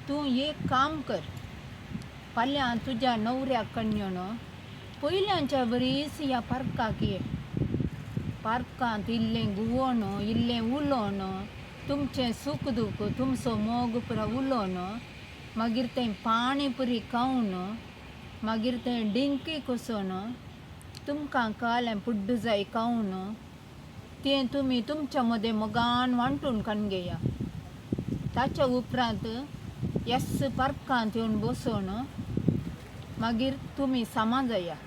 तू एक काम कर, फाल्यां तुज्या नवऱ्याकडन पयल्यांच्या बरीच ह्या पार्काक ये. पार्कांत इल्लें घुंवोन इल्लें उलोवन तुमचें सूख दूख तुमचो मोग पुरो उलोवन मागीर तें पाणी पुरी खावन मागीर तें डिंकी कुसोवन तुमकां कालें पुड्ड जाय खावन तें तुमी तुमच्या मदें मोगान वांटून खावन घेया. ताच्या उपरांत येस पार्कांत येवन बसोन मागीर तुमी सामा जाया.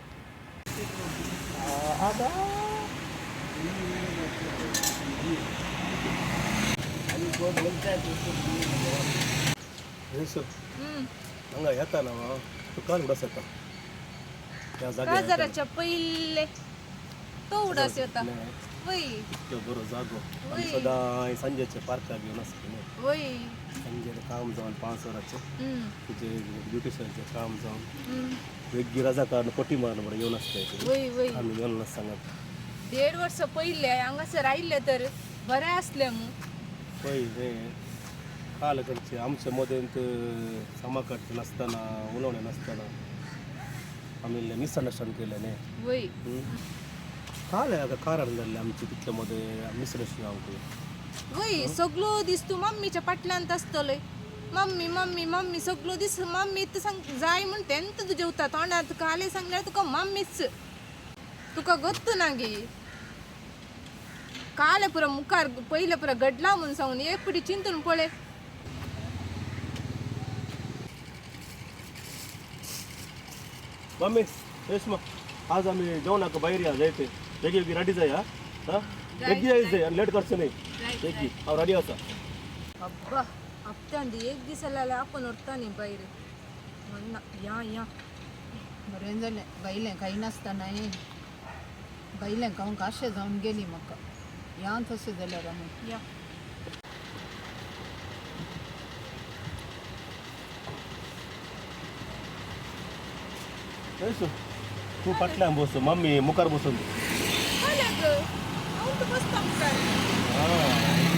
ಹಂಗ ಹೇಳ್ತಾ ನಾವು ಕಾಲು ಬಿಡಸತ್ತ बाजाराच्या पहिले तो उडास होता वय बरो जागो आमी सदां संजेचे पार्काक घेवन आसतले. वय संजे काम जावन 5 वरांचे तुजे ब्युटिशनचे काम जावन वेगळी रजा काडून पटी मारून बरं येवन आसता वय वय आमी येवन सांगत 1.5 वर्ष पहिले हांगासर आयिल्ले तर बरें आसलें मू पळय हें काल कडचे आमच्या मदेंत सामा काडचे नासतना उलोवणें नासतना आमी मिसअंडरस्टँड केलें न्ही. वय काल आतां कारण जाल्लें आमचे तितले मदें मिसअंडरस्टँड वय सगळो दीस तूं मम्मीच्या पाटल्यांत आसतले. मम्मी मम्मी मम्मी सगळो दीस मम्मी सांग जाय म्हण तेन्ना तुजे उरता तोंडार काले सांगल्यार तुका मम्मीच तुका गोत्त ना गे. काले पुरो मुखार पयले पुरो घडला म्हूण सांगून एक पिडी चिंतून पळय. मम्मी रेश्मा आज आम्ही जेवणाक भायर या जायते बेगी बेगी रेडी जाय हा बेगी यायचंय आणि लेट करचें नाही बेगी हांव रेडी आसा. अब्बा हप्त्यांदी एक दीस जाल्यार आपण उरता न्ही भायर म्हणना या या बरें जालें बायलें काही नासतना यें बायलें खावंक काशें जावन गेली म्हाका या तशें जाल्यार आमी या तूं फाटल्यान बस मम्मी मुखार बसून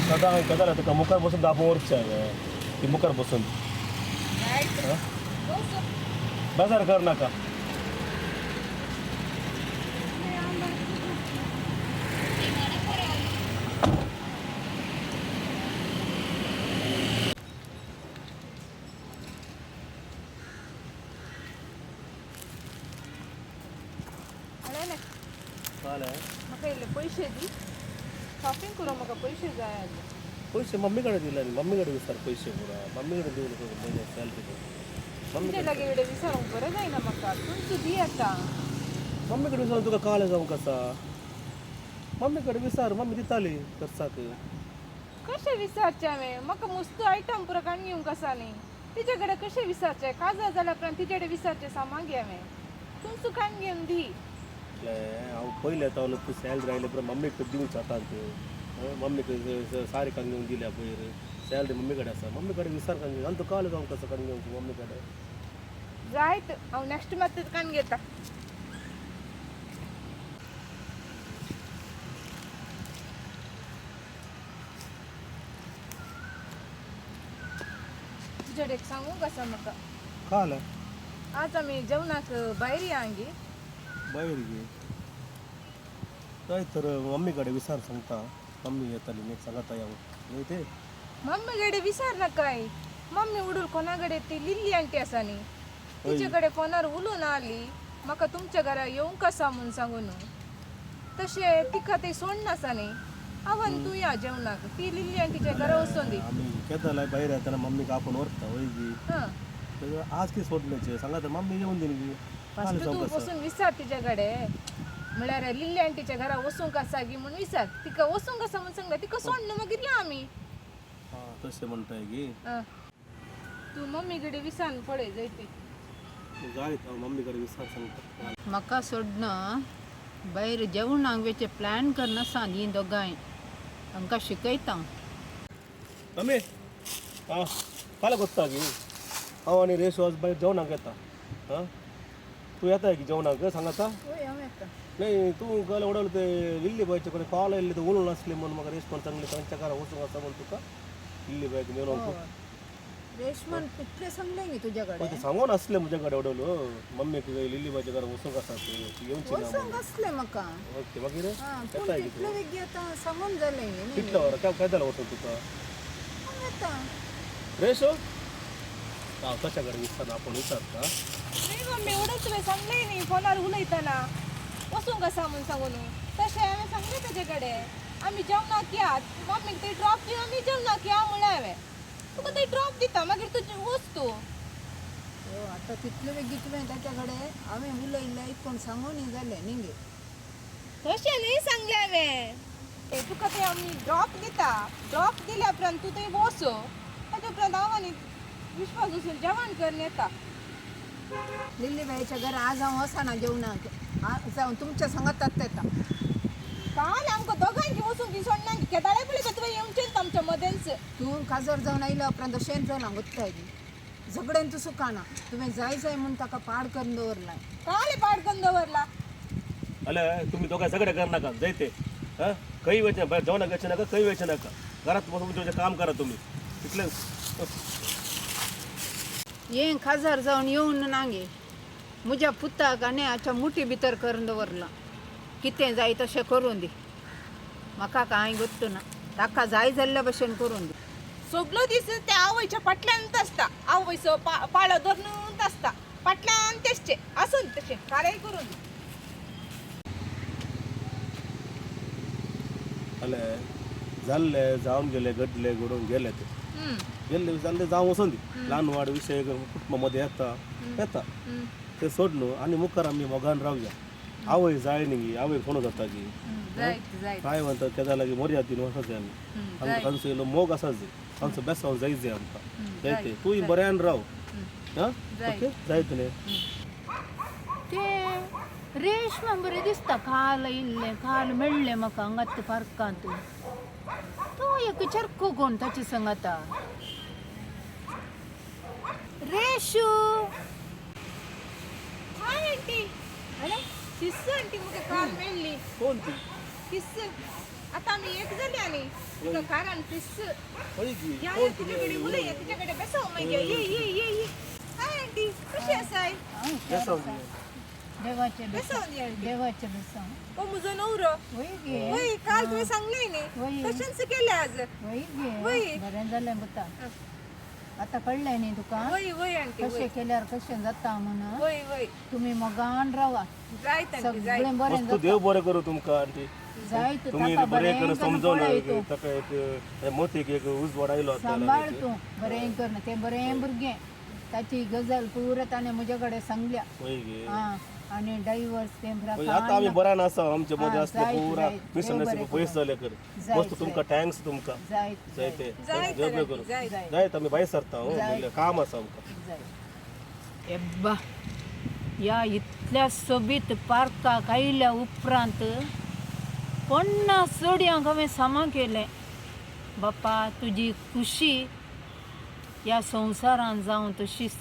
सदां हांवें जाल्यार तुका मुखार बसून दाबून व्हरचें हांवें ती मुखार बसून बेजार कर नाका. म्हाका इल्ले पयशे दी शॉपिंग करूंक म्हाका पयशे जाय आसले. पयशे मम्मी कडेन दिला न्ही मम्मी कडेन विचार पयशे पुरा मम्मी कडेन दिवं नको म्हजे सॅलरी मम्मी तुमचे लागी कडेन विचारूंक बरें जायना म्हाका तुमचो दी आतां. मम्मी कडेन विचारून तुका काळें जावंक आसा. मम्मी कडेन विचार मम्मी दिताली खर्चाक. कशें विचारचें हांवें म्हाका मस्त आयटम पुरो काडून घेवंक आसा न्ही तिचे कडेन कशें विचारचें काजार जाल्या उपरांत तिचे कडेन विचारचें सामान घे हांवें तुमचो काडून घेवन दी. हांव पयलें येता तूं सॅलरी आयले पुरो मम्मीक दिवंक जाता त्यो मम्मीक सारी काडून घेवन दिल्या पयर सॅलरी मम्मी कडेन आसा मम्मी कडेन विचार काडून घेवन आनी तुका काळें जावंक आसा काडून घेवंक मम्मी कडेन. जायत हांव नॅक्स्ट मंथ काडून घेता. तुजे कडेन सांगूंक आसा म्हाका काल आज आमी जेवणाक भायर या गे. भायर गे काय तर मम्मी कडेन विचार सांगता मम्मी येताली न्ही सांगता या न्ही ते मम्मी कडेन विचार नाकाय मम्मी उडूल कोणा कडेन ती लिल्ली आंटी आसा न्ही तिचे कडेन फोनार उलोवन आली म्हाका तुमच्या घरा येवंक आसा म्हूण सांगून तशें तिका ते सोडना आसा न्ही आव्हान तूं या जेवणाक ती लिल्ली आंटीच्या घरा वचून दी. आमी केदां भायर येताना मम्मीक आपूण व्हरता वय गी हां आज कितें सोडलेचें सांगा तर मम्मी येवन दी न्ही फस्ट तूं वचून विचार तिच्या कडेन म्हळ्यार लिल्ली आंटीच्या घरा वचूंक आसा गी म्हूण विचार तिका वचूंक आसा म्हूण सांगता तिका सोडना मागीर या आमी. हां तशें म्हणटाय गी तूं मम्मी कडेन विचार पळय जाय ती जायत हांव मम्मी कडेन विचार सांगता. म्हाका सोडन भायर जेवणाक वेचे प्लॅन करना सा न्ही दोगांय आमकां शिकयता. मम्मी हां फाल्यां कोत्ता गी हांव आनी रेश आज भायर जेवणाक येता. हां तूं येताय की जेवणाक सांगाता. वय हांव येता. नाही तूं काल उडवलं ते लिल्ली बायचे कडेन कॉल आयल्ले ते उलोवन आसले म्हणून म्हाका रेस्पॉन्स सांगले तांच्या घरा वचूंक आसा म्हूण तुका लिल्ली बायक मेळोंक रेशमान कितले सांगले नी तुझ्याकडे पण ते सांगून असले म्हज्याकडे एवढं मम्मी लिली माझ्या घरा वचूंक आसा येवची ना वचूंक असले म्हाका ओके मागीर हा येता पूण कितें तितले वेगी आतां सांगून जालें न्ही कितलो वरां काय जालें वचून तुका मग येता फ्रेश हो हांव तशा कडेन विचारना आपूण विचारता नाही मम्मी एवढंच तुवें सांगलंय न्ही फोनार उलयतना वसूंक आसा म्हूण सांगून तशें हांवें सांगलें ताजे कडेन आमी जेवणाक यात मम्मीक ते ड्रॉप दिवन आमी जेवणाक या म्हणलें हांवें तुका ते ड्रॉप दिता मागीर तुजी वस्त तूं आतां तितले वेगी तुवें ताच्या कडेन हांवें उलयलें कोण सांगून जालें न्ही गे तशें न्ही सांगलें हांवें ते तुका ते आमी ड्रॉप दिता ड्रॉप दिल्या उपरांत तूं थंय बस ताजे उपरांत हांव आनी विश्वास वचून जेवण करून येता लिल्ली बाईच्या घरा आज हांव वचना जेवणाक जावन तुमच्या सांगातात येता काल आमकां दोगांयची वचूंक दिसोन ना केदाळे पळय तुवें येवचें आमच्या मदेंच तूं काजर जावन आयल्या उपरांत शेण जावन हांव वत्ताय झगड्यान तूं सुकाना तुवें जाय जाय म्हूण ताका पाड करून दवरलाय काल पाड करून दवरला अरे तुम्ही दोघं सगळे करनाका जायते हां खंय वयचे भायर जेवणाक वयचे नाका खंय वयचे नाका घरात बसून तुमचें काम करा तुम्ही इतलेंच ये खाजार जावन येवन नागे म्हज्या पुताक आनी हाच्या मुठी भितर करून दवरला कितें जाय तशें करून दी म्हाका कांय गोत्तू ना ताका जाय जाल्ल्या भशेन करून दी सगळो दीस त्या आवयच्या फाटल्यानच आसता आवयचो पाळो धरूनच आसता फाटल्यान तेचचे आसून तशें कारेय करून जाले जाल्ले जावन गेले घडले घडून गेले ते गेल्ले जाल्ले जावं वचून दी ल्हान व्हड विशय कुटुंबा मध्ये येता ते सोड न्हू आनी मुखार आमी मोगान रावया आवय जाय न्ही आवय फोन जाता की काय म्हणतात त्या लागीं मर्यादीन वचत जाय आमी आमकां तांचो इल्लो मोग आसा जाय तांचो बेसांव जाय जाय आमकां जायते तूंय बऱ्यान राव हां ओके जायत न्ही ते रेशमा बरें दिसता काल इल्लें काल मेळ्ळें म्हाका हांगात पार्कांत तो एक चरको कोण ताचे सांगाता रेशू हाय आंटी अरे किस्स आंटी म्हाका काल मेळ्ळी कोण ती किस्स आतां आमी एक जाली आनी तुका कारण किस्स पळय की या या तिचे कडेन उलय तिचे कडेन बेसव मागीर ये हाय आंटी कशी आसाय बेसांव दी देवाचे बेसव दी आंटी देवाचे बेसांव ओ म्हजो नवरो वय गे वय काल तुवें सांगलें न्ही तशेंच केलें आज वय वय. गे बरें जालें बता आता कळलें न्ही तुका वय वय आंटी कशें केल्यार कशें जाता म्हणून वय वय तुम्ही मोगान रावा जायत आंटी जायत सगळें बरें वस्तू देव बरें करूं तुमकां आंटी जायत तुम्ही ताका बरें करून बरें समजोवन पळय ताका एक मोतीक एक उजवाड आयलो आतां सांबाळ तूं बरें कर तें बरें भुरगें ताची गजाल पुरो ताणें म्हजे कडेन सांगल्या पळय गे आं आनी डायवर्स तें पळय, आतां आमी बऱ्यान आसा आमचे मध्ये असले जायत, पुरा जायत. मिसनर्सी देव पयस जाले कर जायत, मस्त तुमकां थँक्स तुमकां जायत जायते जायत देव बरें आंटी, करूं जायत. जायत आमी भायर सरता हो जायत. म्हणल्यार काम आसा आमकां जायत एब्बा या इतल्या सोबीत पार्काक आयल्या उपरांत 50 जोडयांक हांवें सामां केलें बापा तुजी खुशी ह्या संवसारान जावं तशीच